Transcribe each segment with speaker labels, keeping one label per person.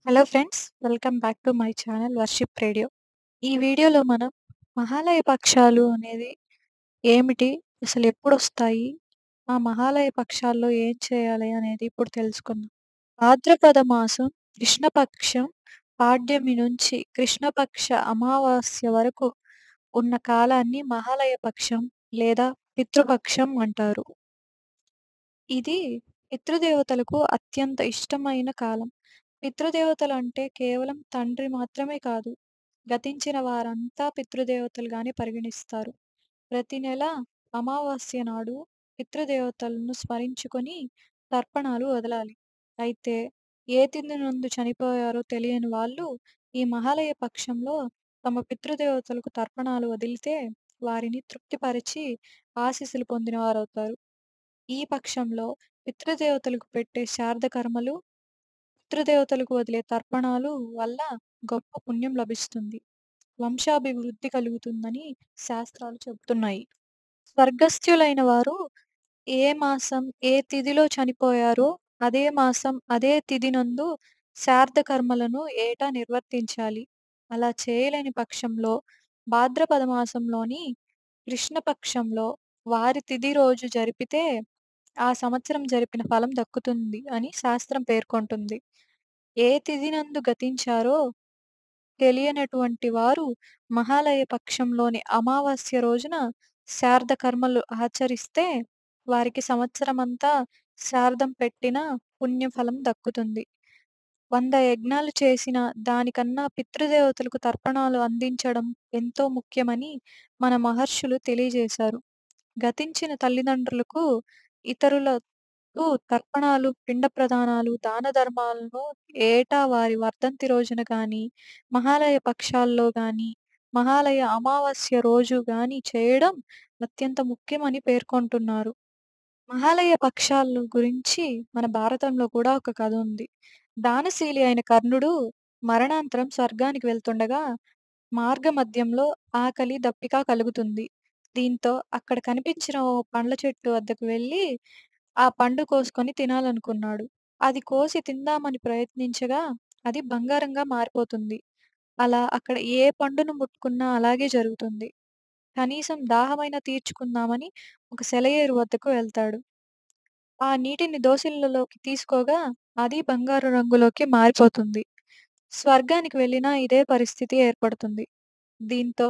Speaker 1: Hello friends, welcome back to my channel worship radio. ఈ వీడియోలో మనం మహాలయ పక్షాలు అనేది ఏమిటి? అసలు ఎప్పుడొస్తాయి? ఆ మహాలయ పక్షాల్లో ఏం చేయాలి అనేది ఇప్పుడు తెలుసుకుందాం. భాద్రపద మాసం కృష్ణపక్షం పాడ్యమి నుంచి కృష్ణపక్ష అమావాస్య వరకు ఉన్న కాలాన్ని మహాలయ పక్షం లేదా పితృపక్షం అంటారు. ఇది పితృదేవతలకు అత్యంత ఇష్టమైన కాలం. పితృదేవతలంటే కేవలం తండ్రి మాత్రమే కాదు, గతించిన వారంతా పితృదేవతలుగానే పరిగణిస్తారు. ప్రతి నెల అమావాస్య నాడు పితృదేవతలను స్మరించుకొని తర్పణాలు వదలాలి. అయితే ఏ తిథి నందు చనిపోయారో తెలియని వాళ్ళు ఈ మహాలయ పక్షంలో తమ పితృదేవతలకు తర్పణాలు వదిలితే వారిని తృప్తిపరిచి ఆశీస్సులు పొందినవారవుతారు. ఈ పక్షంలో పితృదేవతలకు పెట్టే శ్రాద్ధ కర్మలు, పితృదేవతలకు వదిలే తర్పణాలు వల్ల గొప్ప పుణ్యం లభిస్తుంది. వంశాభివృద్ధి కలుగుతుందని శాస్త్రాలు చెబుతున్నాయి. స్వర్గస్థులైన వారు ఏ మాసం, ఏ తిథిలో చనిపోయారో అదే మాసం, అదే తిథి నందు శ్రాద్ధ కర్మలను ఏటా నిర్వర్తించాలి. అలా చేయలేని పక్షంలో భాద్రపద మాసంలోని కృష్ణపక్షంలో వారి తిథి రోజు జరిపితే ఆ సంవత్సరం జరిపిన ఫలం దక్కుతుంది అని శాస్త్రం పేర్కొంటుంది. ఏ తిథి నందు గతించారో తెలియనటువంటి వారు మహాలయ పక్షంలోని అమావాస్య రోజున శ్రాద్ధ కర్మలు ఆచరిస్తే వారికి సంవత్సరమంతా శ్రాద్ధం పెట్టిన పుణ్యఫలం దక్కుతుంది. 100 యజ్ఞాలు చేసిన దానికన్నా పితృదేవతలకు తర్పణాలు అందించడం ఎంతో ముఖ్యమని మన మహర్షులు తెలియజేశారు. గతించిన తల్లిదండ్రులకు, ఇతరులకు తర్పణాలు, పిండ ప్రదానాలు, దాన ధర్మాలను ఏటా వారి వర్ధంతి రోజున గానీ, మహాలయ పక్షాల్లో గానీ, మహాలయ అమావాస్య రోజు గానీ చేయడం అత్యంత ముఖ్యమని పేర్కొంటున్నారు. మహాలయ పక్షాలు గురించి మన భారతంలో కూడా ఒక కథ ఉంది. దానశీలి అయిన కర్ణుడు మరణాంతరం స్వర్గానికి వెళ్తుండగా మార్గమధ్యంలో ఆకలి, దప్పిక కలుగుతుంది. దీంతో అక్కడ కనిపించిన ఓ పండ్ల చెట్టు వద్దకు వెళ్ళి ఆ పండు కోసుకొని తినాలనుకున్నాడు. అది కోసి తిందామని ప్రయత్నించగా అది బంగారంగా మారిపోతుంది. అలా అక్కడ ఏ పండును ముట్టుకున్నా అలాగే జరుగుతుంది. కనీసం దాహమైనా తీర్చుకుందామని ఒక సెలయేరు వద్దకు వెళ్తాడు. ఆ నీటిని దోసిళ్లలోకి తీసుకోగా అది బంగారు రంగులోకి మారిపోతుంది. స్వర్గానికి వెళ్ళినా ఇదే పరిస్థితి ఏర్పడుతుంది. దీంతో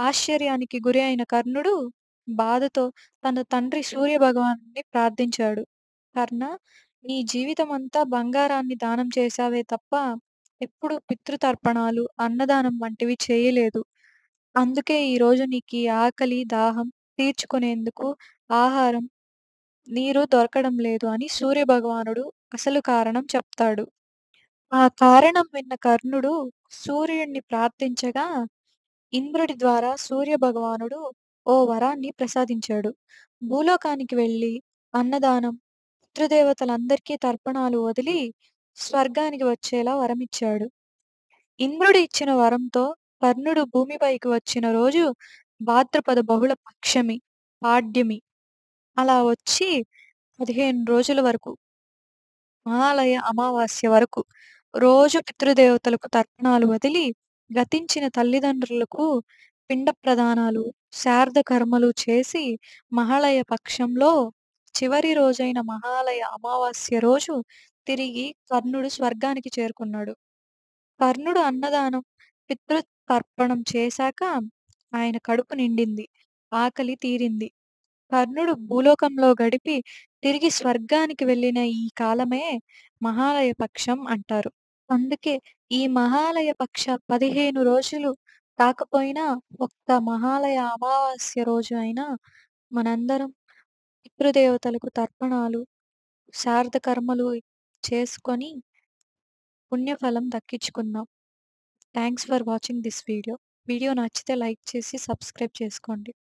Speaker 1: ఆశ్చర్యానికి గురి అయిన కర్ణుడు బాధతో తన తండ్రి సూర్యభగవానుడిని ప్రార్థించాడు. కర్ణ, నీ జీవితమంతా బంగారాన్ని దానం చేశావే తప్ప ఎప్పుడు పితృతర్పణాలు, అన్నదానం వంటివి చేయలేదు. అందుకే ఈరోజు నీకీ ఆకలి, దాహం తీర్చుకునేందుకు ఆహారం, నీరు దొరకడం లేదు అని సూర్యభగవానుడు అసలు కారణం చెప్తాడు. ఆ కారణం విన్న కర్ణుడు సూర్యుడిని ప్రార్థించగా ఇంద్రుడి ద్వారా సూర్యభగవానుడు ఓ వరాన్ని ప్రసాదించాడు. భూలోకానికి వెళ్ళి అన్నదానం, పితృదేవతలందరికీ తర్పణాలు వదిలి స్వర్గానికి వచ్చేలా వరమిచ్చాడు. ఇంద్రుడు ఇచ్చిన వరంతో కర్ణుడు భూమిపైకి వచ్చిన రోజు భాద్రపద బహుళ పక్షమి, పాడ్యమి. అలా వచ్చి 15 రోజుల వరకు, మహాలయ అమావాస్య వరకు రోజు పితృదేవతలకు తర్పణాలు వదిలి, గతించిన తల్లిదండ్రులకు పిండ ప్రదానాలు, శ్రాద్ధ కర్మలు చేసి మహాలయ పక్షంలో చివరి రోజైన మహాలయ అమావాస్య రోజు తిరిగి కర్ణుడు స్వర్గానికి చేరుకున్నాడు. కర్ణుడు అన్నదానం, పితృతర్పణం చేశాక ఆయన కడుపు నిండింది. ఆకలి తీరింది. కర్ణుడు భూలోకంలో గడిపి తిరిగి స్వర్గానికి వెళ్ళిన ఈ కాలమే మహాలయ పక్షం అంటారు. అందుకే ఈ మహాలయ పక్ష 15 రోజులు కాకపోయినా ఒక్క మహాలయ అమావాస్య రోజు అయినా మనందరం పితృదేవతలకు తర్పణాలు, శ్రాద్ధ కర్మలు చేసుకొని పుణ్యఫలం దక్కించుకుందాం. Thanks for watching this video. Video నచ్చితే లైక్ చేసి సబ్స్క్రైబ్ చేసుకోండి.